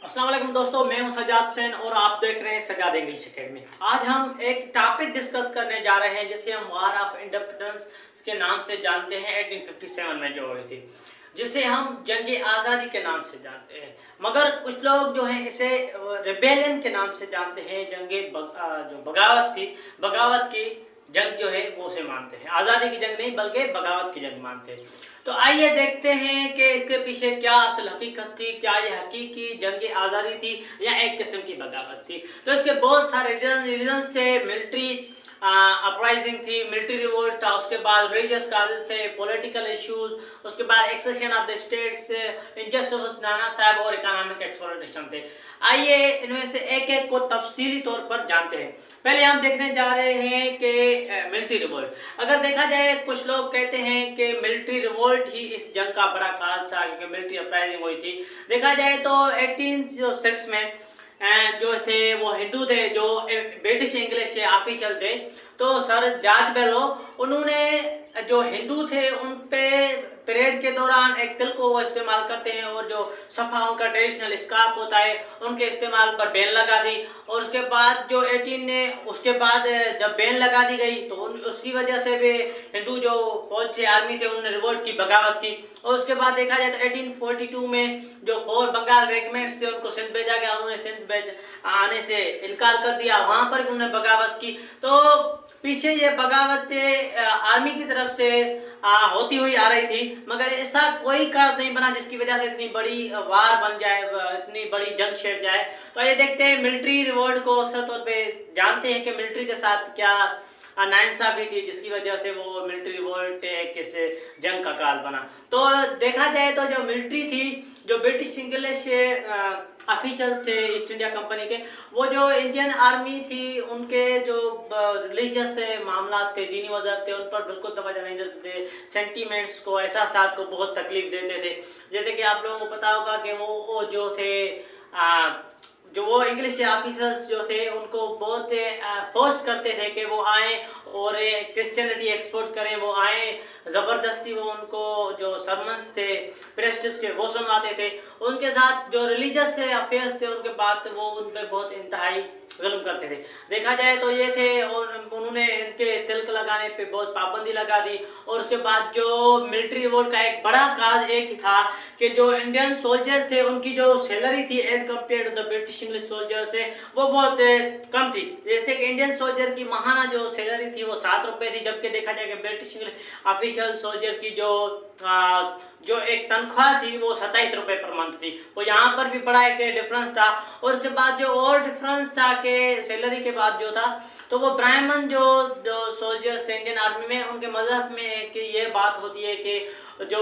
अस्सलाम वालेकुम दोस्तों, मैं हूं सजाद हुसैन और आप देख रहे हैं सजाद इंग्लिश एकेडमी। आज हम एक टॉपिक डिस्कस करने जा रहे हैं जिसे हम वार ऑफ इंडिपेंडेंस के नाम से जानते हैं। 1857 में जो हुई थी, जिसे हम जंग आज़ादी के नाम से जानते हैं, मगर कुछ लोग जो हैं इसे रिबेलियन के नाम से जानते हैं। जो बगावत थी, बगावत की जंग जो है वो उसे मानते हैं। आज़ादी की जंग नहीं बल्कि बगावत की जंग मानते हैं। तो आइए देखते हैं कि इसके पीछे क्या असल हकीकत थी। क्या ये हकीकी जंग आज़ादी थी या एक किस्म की बगावत थी? तो इसके बहुत सारे रीजंस थे। मिलिट्री अपराइजिंग थी, मिलिट्री रिवोल्ट था, उसके बाद रिलीजियस काजेस थे, पॉलिटिकल इश्यूज, उसके बाद accession of the states, injustice of Nana Sahab और इकोनॉमिक एक्सप्लॉयटेशन थे। आइए इनमें से एक एक को तफसीली तौर पर जानते हैं। पहले हम देखने जा रहे हैं कि मिलिट्री रिवोल्ट। अगर देखा जाए, कुछ लोग कहते हैं कि मिलिट्री रिवोल्ट ही इस जंग का बड़ा काज था, क्योंकि मिलिट्री अपराइजिंग हुई थी। देखा जाए तो 1806 में जो थे वो हिंदू थे, जो ब्रिटिश इंग्लिश के ऑफिशियल थे। तो सर जॉर्ज बेलो, उन्होंने जो हिंदू थे उन पे परेड के दौरान एक तिल को वो इस्तेमाल करते हैं, और जो सफा उनका ट्रेडिशनल स्कार्फ होता है उनके इस्तेमाल पर बैन लगा दी। और उसके बाद जो 18 ने उसके बाद जब बैन लगा दी गई तो उसकी वजह से भी हिंदू जो फौज थे, आर्मी थे, उन्होंने रिवोल्ट की, बगावत की। और उसके बाद देखा जाए तो 1842 में जो 4 बंगाल रेजिमेंट्स थे उनको सिंध भेजा गया। उन्होंने सिंध आने से इनकार कर दिया, वहां पर उन्होंने बगावत की। तो पीछे ये बगावत आर्मी की तरफ से होती हुई आ रही थी, मगर ऐसा कोई कारण नहीं बना जिसकी वजह से इतनी बड़ी वार बन जाए, इतनी बड़ी जंग छिड़ जाए। तो ये देखते हैं मिलिट्री रिवोल्ट को अक्सर तौर पे जानते हैं कि मिलिट्री के साथ क्या नाइंसाफी थी, जिसकी वजह से वो मिलिट्री रिवोल्ट किस जंग का काल बना। तो देखा जाए तो जो मिलिट्री थी, जो ब्रिटिश इंग्लिश ऑफिशियल थे ईस्ट इंडिया कंपनी के, वो जो इंडियन आर्मी थी उनके जो रिलीजियस मामला थे, दीनी मजहब थे, उन पर बिल्कुल तवज्जो नहीं देते थे। सेंटीमेंट्स को, एहसासात को बहुत तकलीफ देते थे। जैसे कि आप लोगों को पता होगा कि वो जो थे जो वो इंग्लिश ऑफिसर्स जो थे उनको बहुत फोर्स करते थे कि वो आए और क्रिश्चियनिटी एक्सपोर्ट करें, वो आए ज़बरदस्ती, वो उनको जो सरमन्स थे प्रेस्टिस के वो सुनवाते थे। उनके साथ जो रिलीजियस अफेयर्स थे उनके बाद वो उन पर बहुत इंतहाई जुल्म करते थे। देखा जाए तो ये थे, और उन्होंने इनके तिलक लगाने पे बहुत पाबंदी लगा दी। और उसके बाद जो मिलिट्री रिवोल्ट का एक बड़ा काज एक ही था कि जो इंडियन सोल्जर थे उनकी जो सैलरी थी as compare to the British English soldier से वो बहुत कम थी। जैसे कि इंडियन सोल्जर की माहाना जो सैलरी थी वो 7 रुपये थी, जबकि देखा जाए कि ब्रिटिश इंग्लिश ऑफिशियल सोल्जर की जो एक तनख्वाह थी वो 27 रुपये पर मंथ थी। तो यहाँ पर भी बड़ा एक डिफरेंस था। और उसके बाद जो और डिफरेंस था कि सैलरी के बाद जो था, तो वो ब्राह्मण जो सोल्जर्स इंडियन आर्मी में, उनके मजहब में एक ये बात होती है कि जो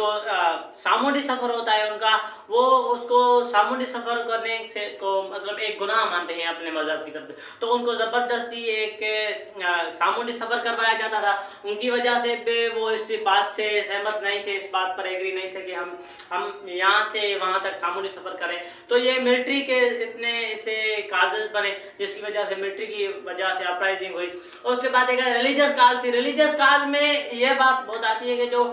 सामुंडी सफर होता है उनका, वो उसको सामुंडी सफर करने से को मतलब एक गुनाह मानते हैं अपने मजहब की तरफ। तो उनको जबरदस्ती एक सामुंडी सफर करवाया जाता था। उनकी वजह से भी वो इस बात से सहमत नहीं थे, इस बात पर एग्री नहीं थे कि हम यहाँ से वहाँ तक सामुंडी सफर करें। तो ये मिलिट्री के इतने इसे काजेज बने, जिसकी वजह से मिलिट्री की वजह से अपराइजिंग हुई। और उसके बाद एक रिलीजियस काज थी। रिलीजियस काज में यह बात बहुत आती है कि जो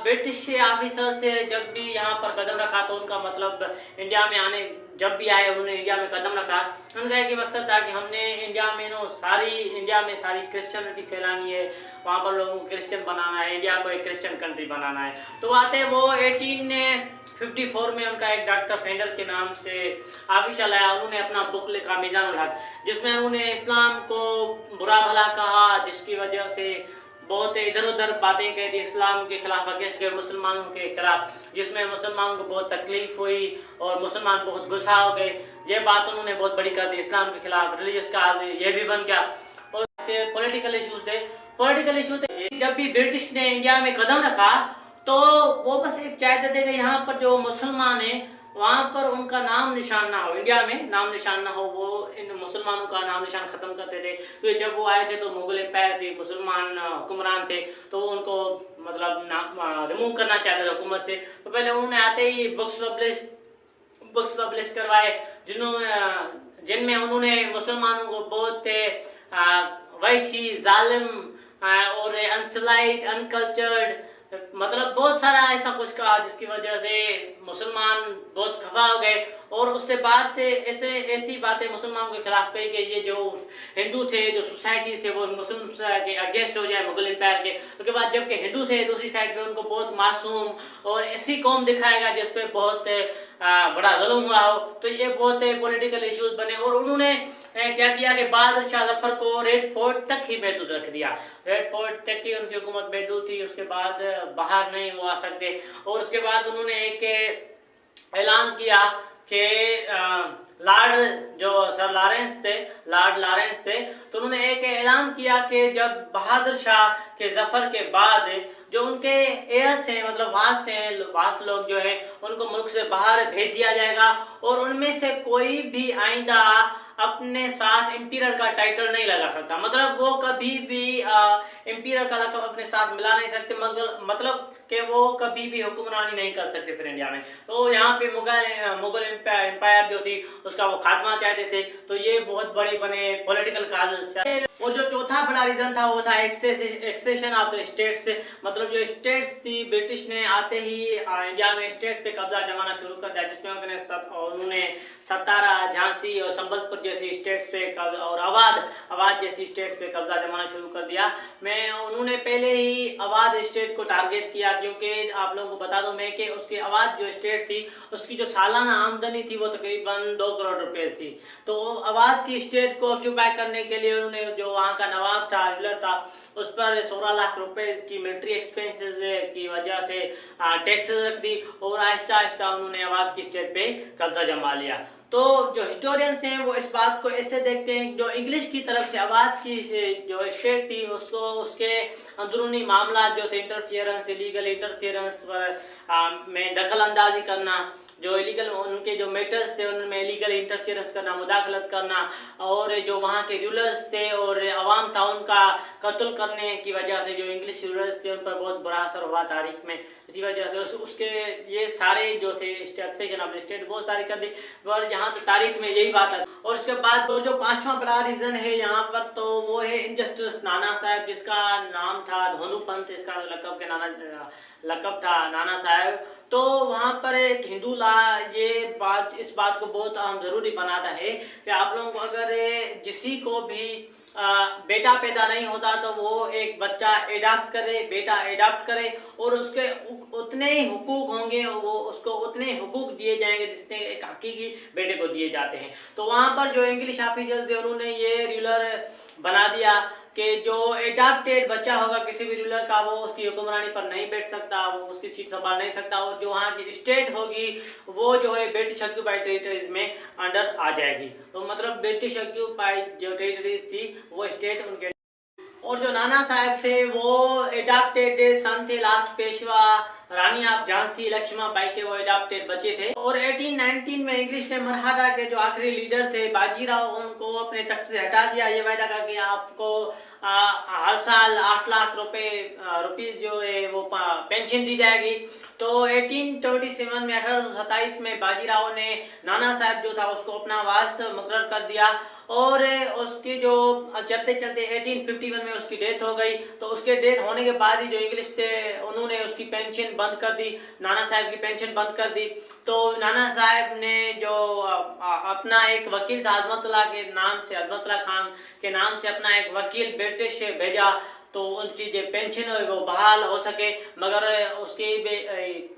ब्रिटिश ऑफिसर से जब भी यहाँ पर कदम रखा, तो उनका मतलब इंडिया में आने, जब भी आए उन्होंने इंडिया में कदम रखा, उनका एक ही मकसद था कि हमने इंडिया में सारी क्रिश्चियनिटी फैलानी है, वहाँ पर लोगों को क्रिश्चियन बनाना है, इंडिया को एक क्रिश्चियन कंट्री बनाना है। तो आते वो 1854 में उनका एक डॉक्टर फेंडर के नाम से ऑफिशियल आया। उन्होंने अपना बुक लिखा मिजानुल हक, जिसमें उन्होंने इस्लाम को बुरा भला कहा, जिसकी वजह से बहुत इधर उधर बातें कही थी इस्लाम के खिलाफ, अगेंस्ट के मुसलमानों के खिलाफ, जिसमें मुसलमानों को बहुत तकलीफ हुई और मुसलमान बहुत गुस्सा हो गए। ये बात उन्होंने बहुत बड़ी कर दी इस्लाम के खिलाफ। रिलीजियस का ये भी बन गया। और पॉलिटिकल इशूज थे। जब भी ब्रिटिश ने इंडिया में कदम रखा, तो वो बस एक चाहते थे कि यहाँ पर जो मुसलमान है वहाँ पर उनका नाम निशान ना हो, इंडिया में नाम निशान ना हो। वो इन मुसलमानों का नाम निशान खत्म करते थे। तो जब वो आए थे तो मुगल एम्पायर थे, मुसलमान हुक्मरान थे, तो वो उनको मतलब रिमूव करना चाहते थे हुकूमत से। तो पहले उन्होंने आते ही बुक्स पब्लिश करवाए, जिनमें उन्होंने मुसलमानों को बहुत वैशी, जालिम और अनसिविलाइज्ड, अनकल्चर्ड, मतलब बहुत सारा ऐसा कुछ कहा, जिसकी वजह से मुसलमान बहुत खफा हो गए और उसके बाद ऐसे ऐसी बातें मुसलमानों के खिलाफ कही कि ये जो हिंदू थे, जो सोसाइटी थे, वो मुस्लिम के अगेंस्ट हो जाए मुगल एम्पायर के। उसके बाद जबकि हिंदू थे दूसरी साइड पे उनको बहुत मासूम और ऐसी कौम दिखाएगा जिसपे बहुत बड़ा जुल्म हुआ हो। तो ये बहुत पॉलिटिकल इश्यूज बने और उन्होंने क्या किया कि बहादुर शाह जफर को रेड फोर्ट तक ही महदूद रख दिया। रेड फोर्ट तक ही उनकी हुकूमत महदूद थी, उसके बाद बाहर नहीं वो आ सकते। और उसके बाद उन्होंने एक ऐलान किया कि लॉर्ड जो सर लॉरेंस थे, लॉर्ड लॉरेंस थे, तो उन्होंने एक ऐलान किया कि जब बहादुर शाह के जफर के बाद जो उनके एयर्स हैं, मतलब वास लोग जो है उनको मुल्क से बाहर भेज दिया जाएगा और उनमें से कोई भी आइंदा अपने साथ इंपीरियर का टाइटल नहीं लगा सकता। मतलब वो कभी भी इंपीरियर का लक़ब अपने साथ मिला नहीं सकते, मतलब कि वो कभी भी हुक्मरानी नहीं कर सकते फिर इंडिया में। तो यहाँ पे मुगल एम्पायर जो थी उसका वो खात्मा चाहते थे। तो ये बहुत बड़े बने पॉलिटिकल काज। और जो चौथा बड़ा रीजन था वो था एक्सेशन ऑफ द स्टेट्स, मतलब जो स्टेट्स थी ब्रिटिश ने आते ही इंडिया में स्टेट पे कब्जा जमाना शुरू कर दिया, जिसमें उन्होंने सतारा, झांसी और संबलपुर जैसी स्टेट्स पे और अवध जैसी स्टेट्स पे कब्जा जमाना शुरू कर दिया। उन्होंने पहले ही अवध स्टेट को टारगेट किया, क्योंकि आप लोगों को बता दूं मैं कि उसकी अवध जो स्टेट थी उसकी जो सालाना आमदनी थी वो तकरीबन 2 करोड़ रुपए थी। तो अवध की स्टेट को ऑक्यूपाई करने के लिए उन्होंने जो वहाँ का नवाब था, रूलर था, उस पर 16 लाख रुपए की मिलिट्री एक्सपेंसेस की वजह से टैक्सेस रख दी और आहिस्ता आहिस्ता उन्होंने अवध की स्टेट पे कब्जा जमा लिया। तो जो हिस्टोरियंस हैं वो इस बात को ऐसे देखते हैं, जो इंग्लिश की तरफ से अवध की जो स्टेट थी उसको उसके अंदरूनी मामला जो थे, इंटरफियरेंस, इलीगल इंटरफियरेंस में दखल अंदाजी करना, जो इलीगल उनके जो मैटर्स थे उनमें इलीगल इंटरफियरेंस करना, मुदाखलत करना, और जो वहाँ के रूलर्स थे और अवाम था उनका कत्ल करने की वजह से जो इंग्लिश रूलर्स थे उन पर बहुत बुरा असर हुआ तारीख में। इसी वजह से उसके ये सारे जो थे टैक्सेशन ऑफ स्टेट बहुत सारी कर दी, और यहाँ तो तारीख में यही बात है। और उसके बाद तो जो पांचवा बड़ा रीजन है यहाँ पर तो वो है इनजस्टिस नाना साहब, जिसका नाम था धोनू पंत, इसका लकब था नाना साहब। तो वहाँ पर एक हिंदू ला इस बात को बहुत जरूरी बनाता है कि आप लोगों को अगर किसी को भी बेटा पैदा नहीं होता तो वो एक बच्चा बेटा एडाप्ट करे और उसके उतने ही हुकूक होंगे, वो उसको उतने हुकूक दिए जाएंगे जितने एक हकीकी बेटे को दिए जाते हैं। तो वहाँ पर जो इंग्लिश ऑफिसर्स थे उन्होंने ये रूलर बना दिया कि जो एडाप्टेड बच्चा होगा किसी भी रूलर का वो उसकी हुक्मरानी पर नहीं बैठ सकता, वो उसकी सीट संभाल नहीं सकता, और जो वहाँ की स्टेट होगी वो जो है ब्रिटिश ऑक्यूपाइड टेरिटरीज में अंडर आ जाएगी। तो मतलब ब्रिटिश ऑक्यूपाइड जो टेरिटरीज थी वो स्टेट उनके। और जो नाना साहब थे वो एडाप्टेड सन थे, लास्ट पेशवा रानी ऑफ झांसी लक्ष्मीबाई के वो एडाप्टेड बच्चे थे। और 1819 में इंग्लिश ने मराठा के जो आखिरी लीडर थे बाजीराव, उनको अपने तख्त से हटा दिया, ये वायदा करके आपको हर साल 8 लाख रुपीस जो है वो पेंशन दी जाएगी। तो 1827 में 1827 में बाजीराव ने नाना साहब जो था उसको अपना वास मुकर्रर कर दिया, और उसकी जो चलते चलते 1851 में उसकी डेथ हो गई। तो उसके डेथ होने के बाद ही जो इंग्लिश थे उन्होंने उसकी पेंशन बंद कर दी, नाना साहब की पेंशन बंद कर दी। तो नाना साहब ने जो अपना एक वकील था अजमतुल्लाह खान के नाम से अपना एक वकील ब्रिटिश भेजा, तो उनकी जो पेंशन है वो बहाल हो सके, मगर उसकी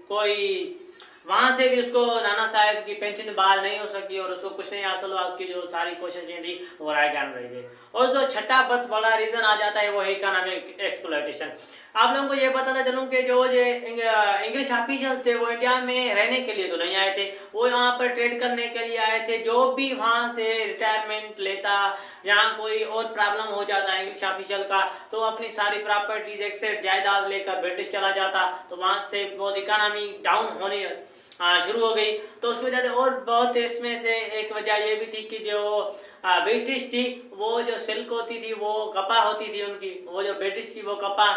कोई वहाँ से भी उसको नाना साहब की पेंशन बहाल नहीं हो सकी और उसको कुछ नहीं हासिल हुआ, उसकी जो सारी कोशिशें थी वो रायगान रह गई। और जो छठा बहुत बड़ा रीजन आ जाता है वो है इकोनॉमिक एक्सप्लॉयटेशन। आप लोगों को ये पता चलूं कि जो इंग्लिश ऑफिसर्स थे वो इंडिया में रहने के लिए तो नहीं आए थे, वो यहाँ पर ट्रेड करने के लिए आए थे। जो भी वहाँ से रिटायरमेंट लेता, यहाँ कोई और प्रॉब्लम हो जाता इंग्लिश ऑफिसर का, तो अपनी सारी प्रॉपर्टीज एक्सेट जायदाद लेकर ब्रिटिश चला जाता, तो वहाँ से बहुत इकोनॉमी डाउन होने शुरू हो गई। तो उसकी वजह से और बहुत इसमें से एक वजह ये भी थी कि जो ब्रिटिश थी वो जो सिल्क होती थी, वो कपा होती थी उनकी, वो जो ब्रिटिश थी वो कपा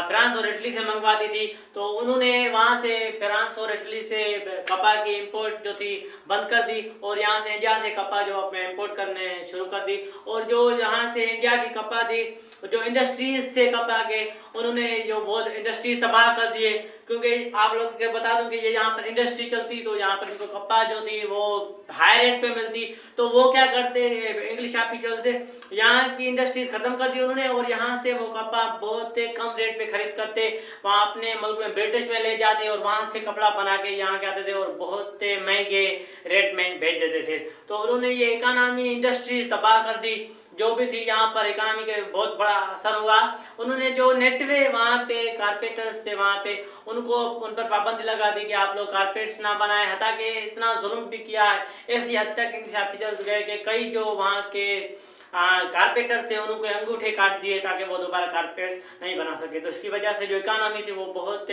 फ्रांस और इटली से मंगवाती थी। तो उन्होंने वहाँ से फ्रांस और इटली से कपा की इंपोर्ट जो थी बंद कर दी, और यहाँ से इंडिया से कपा जो अपने इंपोर्ट करने शुरू कर दी। और जो यहाँ से इंडिया की कपा थी, जो इंडस्ट्रीज थे कपा के, उन्होंने जो बहुत इंडस्ट्रीज तबाह कर दिए, क्योंकि आप लोग के बता दूं कि ये यहाँ पर इंडस्ट्री चलती, तो यहाँ पर इनको कपड़ा जो थी वो हाई रेट पे मिलती, तो वो क्या करते इंग्लिश ऑफिशियल से यहाँ की इंडस्ट्री खत्म कर दी उन्होंने, और यहाँ से वो कपड़ा बहुत कम रेट पे खरीद करते, वहाँ अपने मुल्क में ब्रिटिश में ले जाते और वहाँ से कपड़ा बना के यहाँ क्या थे और बहुत महंगे रेट में बेच देते थे। तो उन्होंने ये इकोनॉमी इंडस्ट्री तबाह कर दी, जो भी थी यहाँ पर इकोनॉमी के बहुत बड़ा असर हुआ। उन्होंने जो नेटवे वहाँ पे कारपेंटर्स थे वहाँ पे उनको उन पर पाबंदी लगा दी कि आप लोग कारपेट्स ना बनाएं, हटा के इतना जुल्म भी किया है, ऐसी हद तक इंग्लिश ऑफिसर्स गए कि कई जो वहाँ के कारपेंटर थे उनको अंगूठे काट दिए ताकि वो दोबारा कारपेट्स नहीं बना सके। तो इसकी वजह से जो इकोनॉमी थी वो बहुत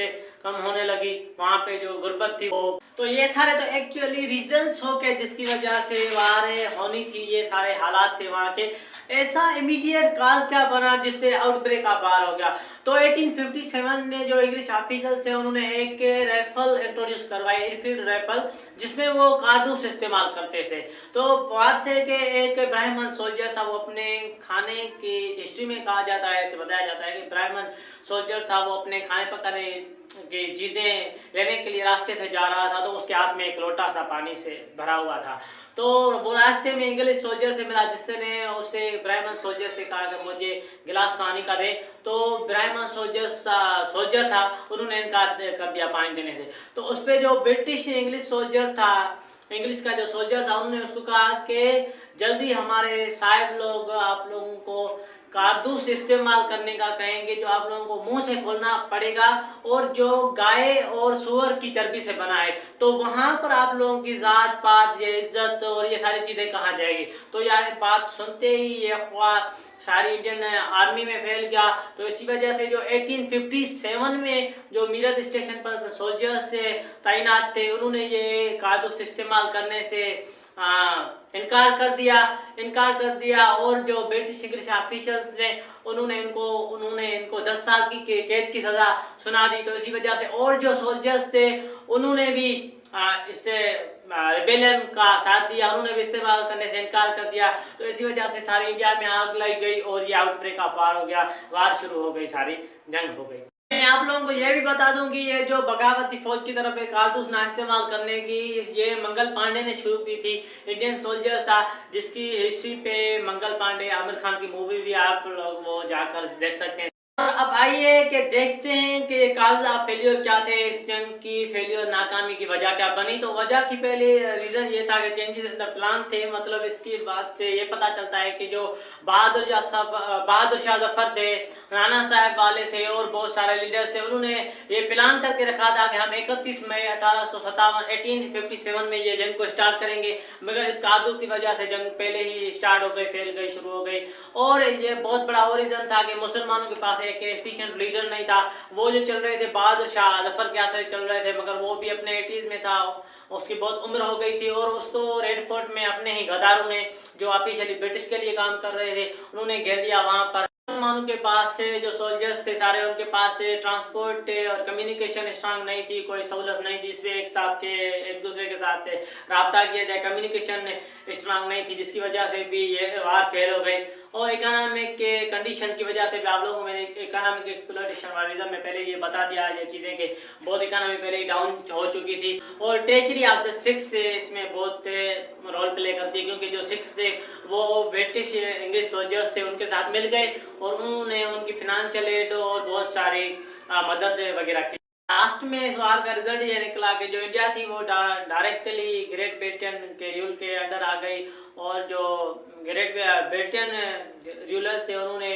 कम होने लगी, वहाँ पे जो गुर्बत थी वो, तो ये सारे तो एक्चुअली रीजंस हो के जिसकी वजह से वहाँ होनी थी, ये सारे हालात थे वहाँ के। ऐसा इमीडिएट काल क्या बना जिससे आउटब्रेक का बार हो गया। तो 1857 में जो इंग्लिश ऑफिसर्स थे उन्होंने एक राइफल इंट्रोड्यूस करवाई, एयरफील्ड राइफल, जिसमें वो कारतूस इस्तेमाल करते थे। तो बात है कि एक ब्राह्मण सोल्जर था, वो अपने खाने की हिस्ट्री में कहा जाता है, ऐसे बताया जाता है कि ब्राह्मण सोल्जर था, वो अपने खाने पकाने की चीज़ें लेने के लिए रास्ते से जा रहा था, तो उसके हाथ में एक लोटा सा पानी से भरा हुआ था। तो वो रास्ते में इंग्लिश सोल्जर से मिला, जिसने उसे ब्राह्मण सोल्जर से कहा कि मुझे गिलास पानी का दे। तो ब्राह्मण सोल्जर था, उन्होंने इनकार कर दिया पानी देने से। तो उस पर जो ब्रिटिश इंग्लिश सोल्जर था, इंग्लिश का जो सोल्जर था, उन्होंने उसको कहा कि जल्दी हमारे साहब लोग आप लोगों को कारतूस इस्तेमाल करने का कहेंगे, जो आप लोगों को मुंह से खोलना पड़ेगा, और जो गाय और सुअर की चर्बी से बना है, तो वहां पर आप लोगों की जात पात, ये इज्जत और ये सारी चीजें कहाँ जाएगी। तो यार बात सुनते ही ये अफवाह सारी इंडियन आर्मी में फैल गया। तो इसी वजह से जो 1857 में जो मीरठ स्टेशन पर सोल्जर्स तैनात थे, उन्होंने ये कारतूस इस्तेमाल करने से इनकार कर दिया। और जो ब्रिटिश इंग्लिश ऑफिशियल्स ने उन्होंने इनको 10 साल की कैद की सजा सुना दी। तो इसी वजह से और जो सोल्जर्स थे उन्होंने भी इससे रिबेलियन का साथ दिया, उन्होंने भी इस्तेमाल करने से इनकार कर दिया। तो इसी वजह से सारी इंडिया में आग लग गई और ये आउटब्रेक का वार हो गया, वार शुरू हो गई, सारी जंग हो गई। मैं आप लोगों को यह भी बता दूं कि ये जो बगावती फौज की तरफ कारतूस ना इस्तेमाल करने की ये मंगल पांडे ने शुरू की थी। इंडियन सोल्जर था जिसकी हिस्ट्री पे मंगल पांडे आमिर खान की मूवी भी आप लोग वो जाकर देख सकते हैं। और अब आइए कि देखते हैं कि काज ऑफ फेलियर क्या थे, इस जंग की फेलियर नाकामी की वजह क्या बनी। तो वजह की पहले रीजन ये था कि चेंजेस इन द प्लान थे। मतलब इसकी बात से ये पता चलता है कि जो बहादुर शाह जफर थे, राणा साहब वाले थे और बहुत सारे लीडर्स थे, उन्होंने ये प्लान करके रखा था कि हम 31 मई 1857 में ये जंग को स्टार्ट करेंगे। मगर इस कारतूस की वजह से जंग पहले ही स्टार्ट हो गई, फैल गई, शुरू हो गई। और ये बहुत बड़ा और रीजन था कि मुसलमानों के पास एक एफिशिएंट लीडर नहीं था। वो जो चल रहे थे बहादुर शाह जफर के आसरे चल रहे थे, मगर वो भी अपने 80s में था, उसकी बहुत उम्र हो गई थी। और उसको रेड फोर्ट में अपने ही गद्दारों ने, जो ऑफिशियली ब्रिटिश के लिए काम कर रहे थे, उन्होंने घेर लिया। वहां पर मुसलमानों के पास से जो सोल्जर्स थे सारे, उनके पास से ट्रांसपोर्ट और कम्युनिकेशन स्ट्रांग नहीं थी, कोई सहूलत नहीं थी जिसमें एक दूसरे के साथ रब्ता किया जाए, कम्युनिकेशन स्ट्रांग नहीं थी, जिसकी वजह से भी ये वार फेल हो गई। और इकोनॉमिक के कंडीशन की वजह से भी आप लोगों में इकोनॉमिक एक्सप्लोइटेशन वारिज्म में पहले ये बता दिया ये चीज़ें कि बहुत इकोनॉमी पहले ही डाउन हो चुकी थी। और ट्रेजरी ऑफ द सिक्स इसमें बहुत रोल प्ले करती है, क्योंकि जो सिक्स थे वो ब्रिटिश इंग्लिश सोल्जर्स थे, उनके साथ मिल गए और उन्होंने उनकी फिनेंशियल एड और बहुत सारी मदद वगैरह की। लास्ट में इस वार का रिजल्ट ये निकला कि जो इंडिया थी वो डायरेक्टली ग्रेट ब्रिटेन के रूल के अंडर आ गई। और जो ग्रेट ब्रिटेन रूलर्स थे उन्होंने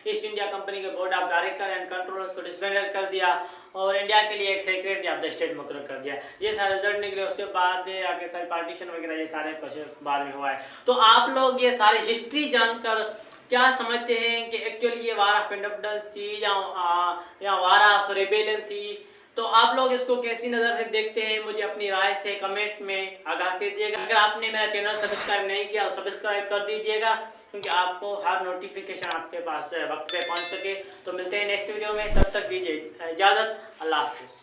ईस्ट इंडिया कंपनी के board of director and controllers को डिसबैंड कर दिया और इंडिया के लिए एक सेक्रेटरी ऑफ द स्टेट मुकर्रर कर दिया। ये सारे रिजल्ट निकले। उसके बाद आगे सारे पार्टीशन वगैरह ये सारे कुछ बाद में हुआ है। तो आप लोग ये सारी हिस्ट्री जानकर क्या समझते हैं कि एक्चुअली ये वार ऑफ इंडिपेंडेंस थी या वार ऑफ रिबेलियन थी? तो आप लोग इसको कैसी नज़र से देखते हैं, मुझे अपनी राय से कमेंट में आगाह कीजिएगा। अगर आपने मेरा चैनल सब्सक्राइब नहीं किया तो सब्सक्राइब कर दीजिएगा, क्योंकि आपको हर नोटिफिकेशन आपके पास वक्त पे पहुंच सके। तो मिलते हैं नेक्स्ट वीडियो में, तब तक दीजिए इजाज़त। अल्लाह हाफिज़।